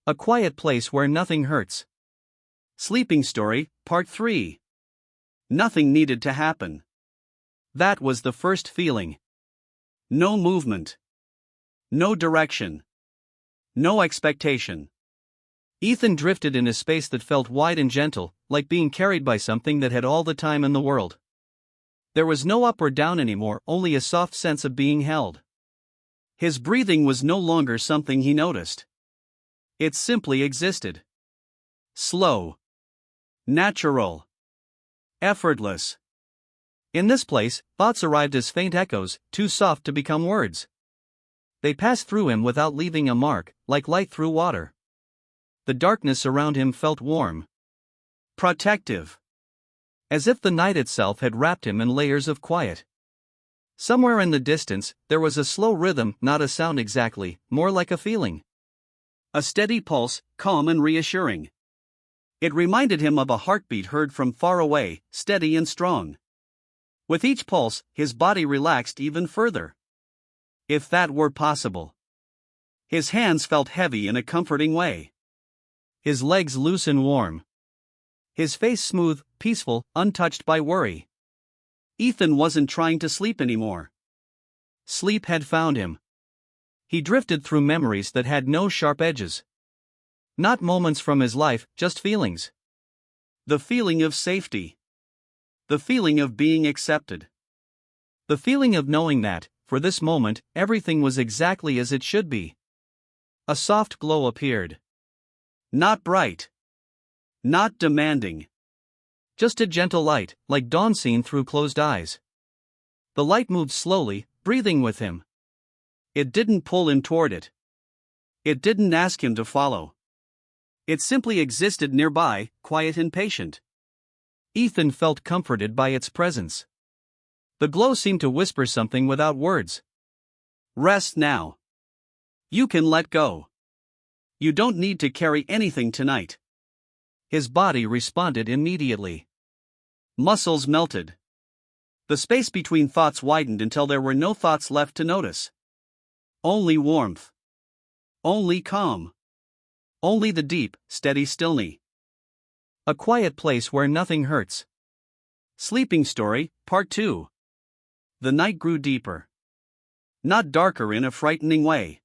A quiet place where nothing hurts. Sleeping Story, Part 3. Nothing needed to happen. That was the first feeling. No movement. No direction. No expectation. Ethan drifted in a space that felt wide and gentle, like being carried by something that had all the time in the world. There was no up or down anymore, only a soft sense of being held. His breathing was no longer something he noticed. It simply existed. Slow. Natural. Effortless. In this place, thoughts arrived as faint echoes, too soft to become words. They passed through him without leaving a mark, like light through water. The darkness around him felt warm. Protective. As if the night itself had wrapped him in layers of quiet. Somewhere in the distance, there was a slow rhythm, not a sound exactly, more like a feeling. A steady pulse, calm and reassuring. It reminded him of a heartbeat heard from far away, steady and strong. With each pulse, his body relaxed even further. If that were possible. His hands felt heavy in a comforting way. His legs loose and warm. His face smooth, peaceful, untouched by worry. Ethan wasn't trying to sleep anymore. Sleep had found him. He drifted through memories that had no sharp edges. Not moments from his life, just feelings. The feeling of safety. The feeling of being accepted. The feeling of knowing that, for this moment, everything was exactly as it should be. A soft glow appeared. Not bright. Not demanding. Just a gentle light, like dawn seen through closed eyes. The light moved slowly, breathing with him. It didn't pull him toward it. It didn't ask him to follow. It simply existed nearby, quiet and patient. Ethan felt comforted by its presence. The glow seemed to whisper something without words. Rest now. You can let go. You don't need to carry anything tonight. His body responded immediately. Muscles melted. The space between thoughts widened until there were no thoughts left to notice. Only warmth. Only calm. Only the deep, steady stillness. A quiet place where nothing hurts. Sleeping Story, Part 2. The night grew deeper. Not darker in a frightening way.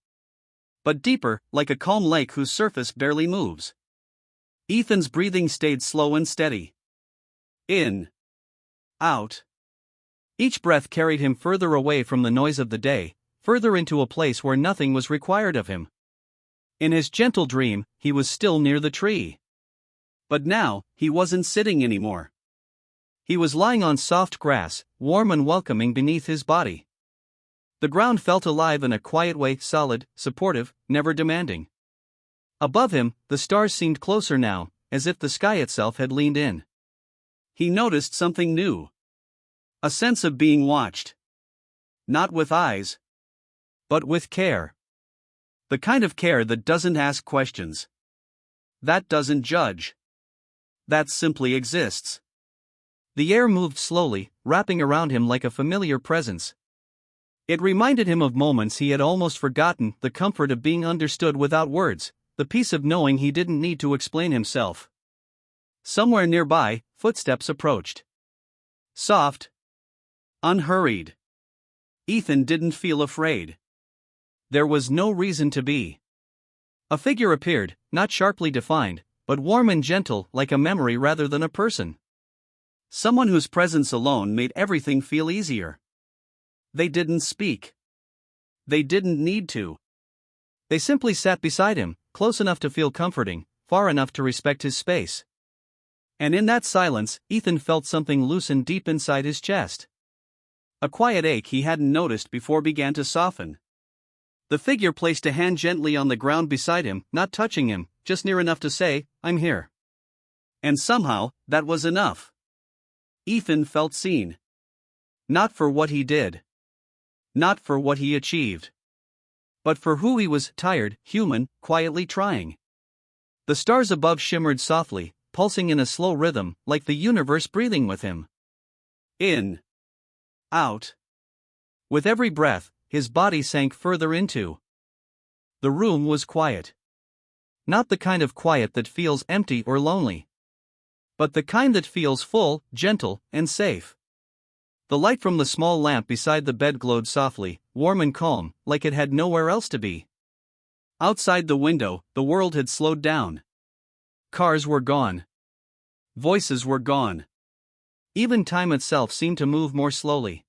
But deeper, like a calm lake whose surface barely moves. Ethan's breathing stayed slow and steady. In. Out. Each breath carried him further away from the noise of the day, further into a place where nothing was required of him. In his gentle dream, he was still near the tree. But now, he wasn't sitting anymore. He was lying on soft grass, warm and welcoming beneath his body. The ground felt alive in a quiet way, solid, supportive, never demanding. Above him, the stars seemed closer now, as if the sky itself had leaned in. He noticed something new. A sense of being watched. Not with eyes, but with care. The kind of care that doesn't ask questions. That doesn't judge. That simply exists. The air moved slowly, wrapping around him like a familiar presence. It reminded him of moments he had almost forgotten, the comfort of being understood without words, the peace of knowing he didn't need to explain himself. Somewhere nearby, footsteps approached. Soft. Unhurried. Ethan didn't feel afraid. There was no reason to be. A figure appeared, not sharply defined, but warm and gentle, like a memory rather than a person. Someone whose presence alone made everything feel easier. They didn't speak. They didn't need to. They simply sat beside him, close enough to feel comforting, far enough to respect his space. And in that silence, Ethan felt something loosen deep inside his chest. A quiet ache he hadn't noticed before began to soften. The figure placed a hand gently on the ground beside him, not touching him, just near enough to say, "I'm here." And somehow, that was enough. Ethan felt seen. Not for what he did. Not for what he achieved. But for who he was, tired, human, quietly trying. The stars above shimmered softly, pulsing in a slow rhythm, like the universe breathing with him. In. Out. With every breath, his body sank further into. The room was quiet. Not the kind of quiet that feels empty or lonely, but the kind that feels full, gentle, and safe. The light from the small lamp beside the bed glowed softly, warm and calm, like it had nowhere else to be. Outside the window, the world had slowed down. Cars were gone. Voices were gone. Even time itself seemed to move more slowly.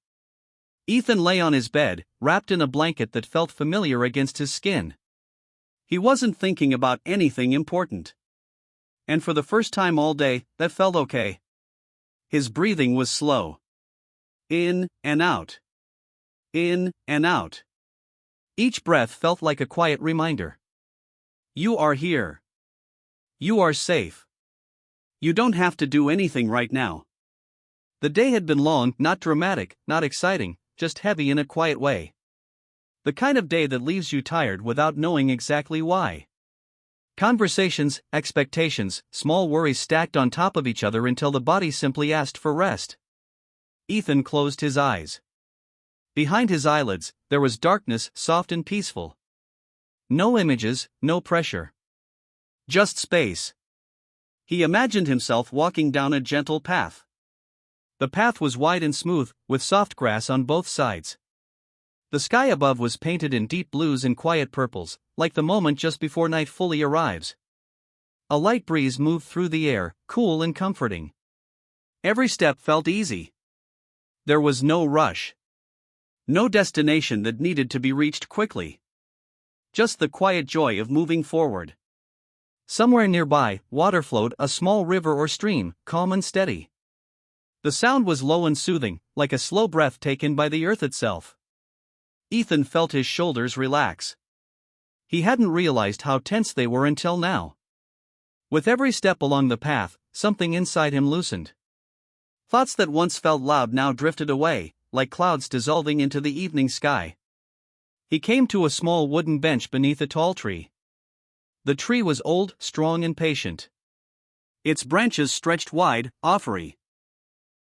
Ethan lay on his bed, wrapped in a blanket that felt familiar against his skin. He wasn't thinking about anything important. And for the first time all day, that felt okay. His breathing was slow. In and out. In and out. Each breath felt like a quiet reminder. You are here. You are safe. You don't have to do anything right now. The day had been long, not dramatic, not exciting, just heavy in a quiet way. The kind of day that leaves you tired without knowing exactly why. Conversations, expectations, small worries stacked on top of each other until the body simply asked for rest. Ethan closed his eyes. Behind his eyelids, there was darkness, soft and peaceful. No images, no pressure. Just space. He imagined himself walking down a gentle path. The path was wide and smooth, with soft grass on both sides. The sky above was painted in deep blues and quiet purples, like the moment just before night fully arrives. A light breeze moved through the air, cool and comforting. Every step felt easy. There was no rush. No destination that needed to be reached quickly. Just the quiet joy of moving forward. Somewhere nearby, water flowed, a small river or stream, calm and steady. The sound was low and soothing, like a slow breath taken by the earth itself. Ethan felt his shoulders relax. He hadn't realized how tense they were until now. With every step along the path, something inside him loosened. Thoughts that once felt loud now drifted away, like clouds dissolving into the evening sky. He came to a small wooden bench beneath a tall tree. The tree was old, strong and patient. Its branches stretched wide, offery.